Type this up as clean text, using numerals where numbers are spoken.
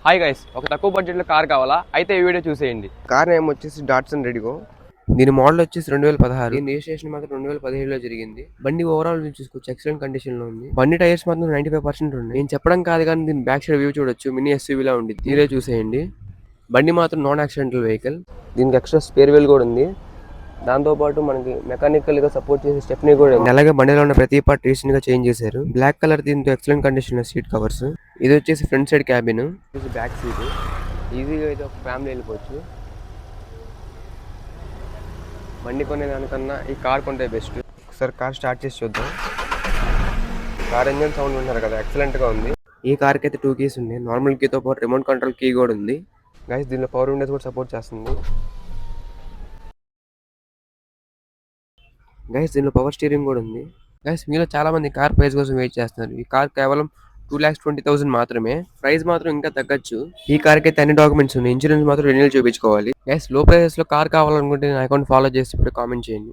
Hi guys, ఒక తక్కువ బడ్జెట్లో కార్ కావాలా? అయితే ఈ వీడియో చూసేయండి. కార్ నేమ్ వచ్చేసి డాట్సన్ రెడిగో. దీని మోడల్ వచ్చేసి 2016. దీని రిజిస్ట్రేషన్ మాత్రం 2017లో జరిగింది. బండి ఓవరాల్ చూసుకోవచ్చు, ఎక్సలెంట్ కండిషన్ లో ఉంది. బండి టైర్స్ మాత్రం 95% ఉన్నాయి. నేను చెప్పడం కాదు కానీ దీని బ్యాక్ సైడ్ వ్యూ చూడొచ్చు, మినీ ఎస్యూవీ లా ఉంది. మీరే చూసేయండి. బండి మాత్రం నాన్ యాక్సిడెంటల్ వెహికల్. దీనికి ఎక్స్ట్రా స్పేర్ వీల్ కూడా ఉంది. దాంతోపాటు మనకి మెకానికల్ గా సపోర్ట్ చేసే స్టెప్నీ కూడా ఉంది. అలాగే బండిలో ఉన్న ప్రతి పార్ట్ రీసెంట్ గా చేంజ్ చేశారు. బ్లాక్ కలర్ దీంతో ఎక్సలెంట్ కండిషన్ లో సీట్ కవర్స్. ఇది వచ్చేసి front side cabin, back seat. ఈజీగా అయితే ఒక ఫ్యామిలీ వెళ్ళిపోవచ్చు. బండి కొనేదానికన్నా ఈ కార్ కొంటే బెస్ట్. ఒకసారి కార్ స్టార్ట్ చేసి చూద్దాం. కార్ ఇంజన్ సౌండ్ ఉన్నారు కదా, ఎక్సలెంట్ గా ఉంది. ఈ కార్కి అయితే 2 కీస్ ఉన్నాయి. నార్మల్ కీతో పాటు రిమోట్ కంట్రోల్ కీ కూడా ఉంది. గైస్ దీనిలో పవర్ విండోస్ కూడా సపోర్ట్ చేస్తుంది. గైస్ దీనిలో పవర్ స్టీరింగ్ కూడా ఉంది. గైస్ మీలో చాలా మంది కార్ ప్రైస్ కోసం వెయిట్ చేస్తున్నారు. ఈ కార్ కేవలం 2,20,000 మాత్రమే. ప్రైస్ మాత్రం ఇంకా తగ్గచ్చు. ఈ కార్ కి అయితే అన్ని డాక్యుమెంట్స్ ఉన్నాయి. ఇన్సూరెన్స్ మాత్రం రెన్యూల్ చూపించుకోవాలి. గైస్ లో ప్రైసెస్ లో కార్ కావాలనుకుంటే నా అకౌంట్ ఫాలో చేసి ఇప్పుడు కామెంట్ చేయండి.